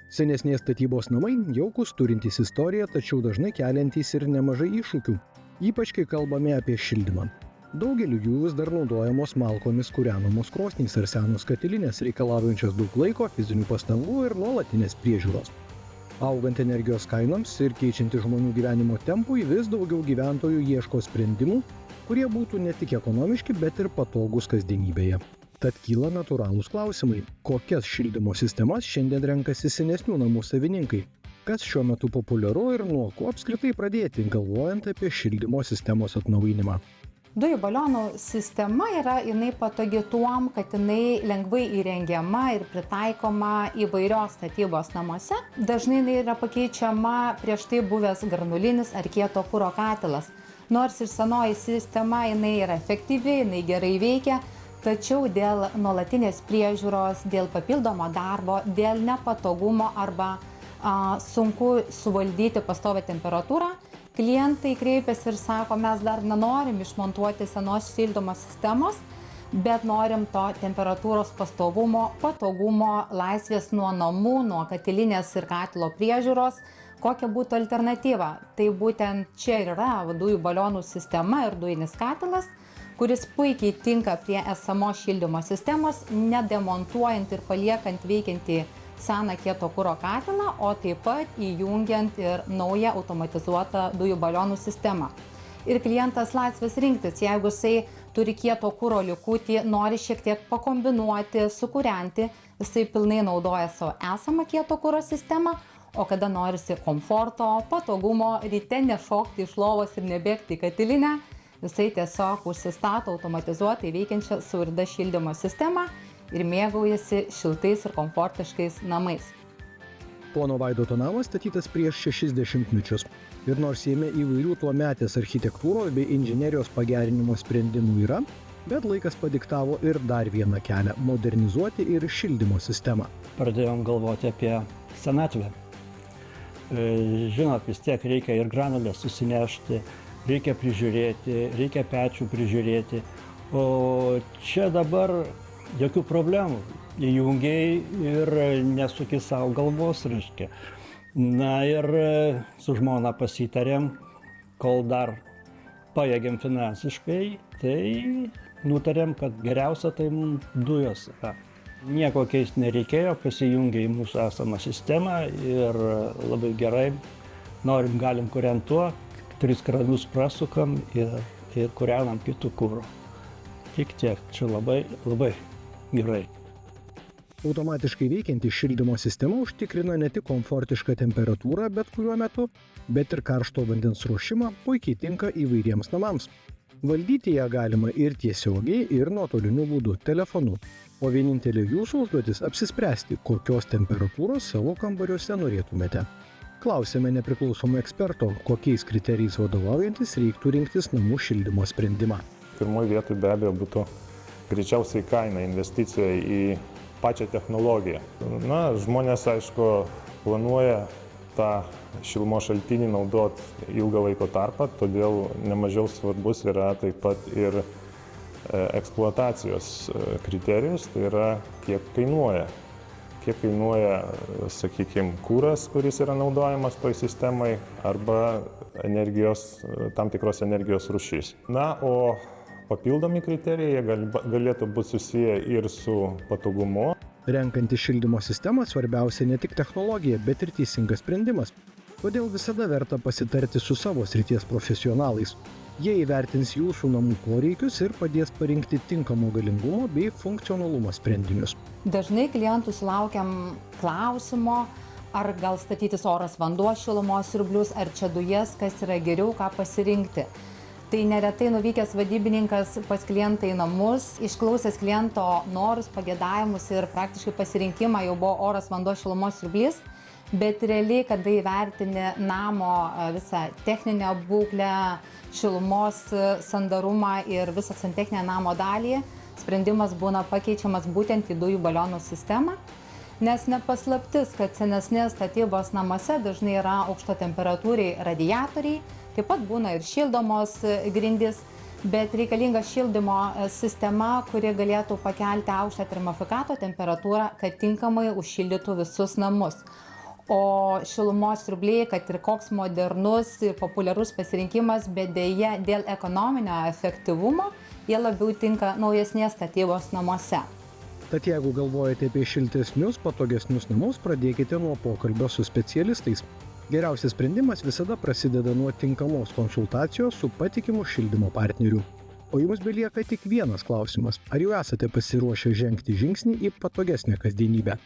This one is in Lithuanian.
Senesnės statybos namai jaukus turintys istoriją, tačiau dažnai keliantys ir nemažai iššūkių, ypač kai kalbame apie šildymą. Daugeliu jų vis dar naudojamos malkomis kūrenamos krosnys ar senos katilinės, reikalaujančios daug laiko, fizinių pastangų ir nuolatinės priežiūros. Augant energijos kainoms ir keičiantis žmonių gyvenimo tempui, vis daugiau gyventojų ieško sprendimų, kurie būtų ne tik ekonomiški, bet ir patogūs kasdienybėje. Tad kyla natūralūs klausimai, kokias šildymo sistemas šiandien renkasi senesnių namų savininkai, kas šiuo metu populiaru ir nuo ko apskritai pradėti, galvojant apie šildymo sistemos atnaujinimą. Dujų balionų sistema jinai patogi tuom, kad jinai lengvai įrengiama ir pritaikoma įvairios statybos namuose. Dažnai jinai yra pakeičiama prieš tai buvęs granulinis ar kieto kuro katilas. Nors ir senoji sistema jinai yra efektyvi, jinai gerai veikia, tačiau dėl nuolatinės priežiūros, dėl papildomo darbo, dėl nepatogumo arba sunku suvaldyti pastovią temperatūrą, klientai kreipiasi ir sako, mes dar nenorim išmontuoti senos šildymo sistemos, bet norim to temperatūros pastovumo, patogumo, laisvės nuo namų, nuo katilinės ir katilo priežiūros. Kokia būtų alternatyva? Tai būtent čia ir yra dujų balionų sistema ir dujinis katilas, kuris puikiai tinka prie esamos šildymo sistemos, nedemontuojant ir paliekant veikiantį seną kieto kuro katilą, o taip pat įjungiant ir naują automatizuotą dujų balionų sistemą. Ir klientas laisvas rinktis, jeigu jisai turi kieto kuro likutį, nori šiek tiek pakombinuoti, sukūrenti, jisai pilnai naudoja savo esamą kieto kuro sistemą, o kada norisi komforto, patogumo, ryte nešokti iš lovos ir nebėgti į katilinę, jisai tiesiog užsistato automatizuotai veikiančią suvirda šildymo sistemą ir mėgaujasi šiltais ir komfortiškais namais. Pono Vaidoto namas statytas prieš 60 mečius ir nors jame įvairių tuometės architektūros bei inžinerijos pagerinimo sprendimų yra, bet laikas padiktavo ir dar vieną kelią – modernizuoti ir šildymo sistemą. Pradėjom galvoti apie senatvę. Žinot, vis tiek reikia ir granulės susinešti, reikia prižiūrėti, reikia pečių prižiūrėti, o čia dabar jokių problemų. Įjungiai ir nesuki savo galvos, reiškia. Na ir su žmona pasitarėm, kol dar pajėgiam finansiškai, tai nutarėm, kad geriausia tai dujos yra. Nieko keisti nereikėjo, pasijungė į mūsų esamą sistemą ir labai gerai, norim, galim kūrent tuo, 3 kranus prasukam ir kūrenam kitų kuro. Tik tiek, čia labai gerai. Automatiškai veikianti šildymo sistema užtikrina ne tik komfortišką temperatūrą bet kuriuo metu, bet ir karšto vandens ruošimą puikiai tinka įvairiems namams. Valdyti ją galima ir tiesiogiai, ir nuotoliniu būdu telefonu, o vienintelė jūsų užduotis apsispręsti, kokios temperatūros savo kambariuose norėtumėte. Klausėme nepriklausomų eksperto, kokiais kriterijais vadovaujantis reiktų rinktis namų šildymo sprendimą. Pirmoje vietoje be abejo būtų greičiausiai kaina, investicija į pačią technologiją. Na, žmonės, aišku, planuoja tą šilumos šaltinį naudoti ilgą laiko tarpą, todėl nemažiau svarbus yra taip pat ir eksploatacijos kriterijus, tai yra kiek kainuoja. Kiek kainuoja, sakykime, kūras, kuris yra naudojamas toj sistemai, arba tam tikros energijos rūšys. Na, o papildomi kriterijai galėtų būti susiję ir su patogumu. Renkantis šildymo sistemą svarbiausia ne tik technologija, bet ir teisingas sprendimas. Todėl visada verta pasitarti su savo srities profesionalais. Jie įvertins jūsų namų poreikius ir padės parinkti tinkamo galingumo bei funkcionalumo sprendinius. Dažnai klientų sulaukiam klausimo, ar gal statytis oras vanduo šilumos siurblius, ar čia dujas, kas yra geriau, ką pasirinkti. Tai neretai nuvykęs vadybininkas pas klientą į namus, išklausęs kliento norus, pageidavimus ir praktiškai pasirinkimą jau buvo oras vanduo šilumos siurblys, bet realiai, kada įvertini namo visą techninę būklę, šilumos sandarumą ir visą santechninę namo dalį, sprendimas būna pakeičiamas būtent į dujų balionų sistemą, nes nepaslaptis, kad senesnės statybos namuose dažnai yra aukšto temperatūriai radiatoriai, taip pat būna ir šildomos grindys, bet reikalinga šildymo sistema, kuri galėtų pakelti aukštą termofikato temperatūrą, kad tinkamai užšildytų visus namus. O šilumos siurbliai, kad ir koks modernus ir populiarus pasirinkimas, bet dėja dėl ekonominio efektyvumo, jie labiau tinka naujesnės statybos namuose. Tad jeigu galvojate apie šiltesnius, patogesnius namus, pradėkite nuo pokalbio su specialistais. Geriausias sprendimas visada prasideda nuo tinkamos konsultacijos su patikimu šildymo partneriu. O jums belieka tik vienas klausimas. Ar jau esate pasiruošę žengti žingsnį į patogesnę kasdienybę?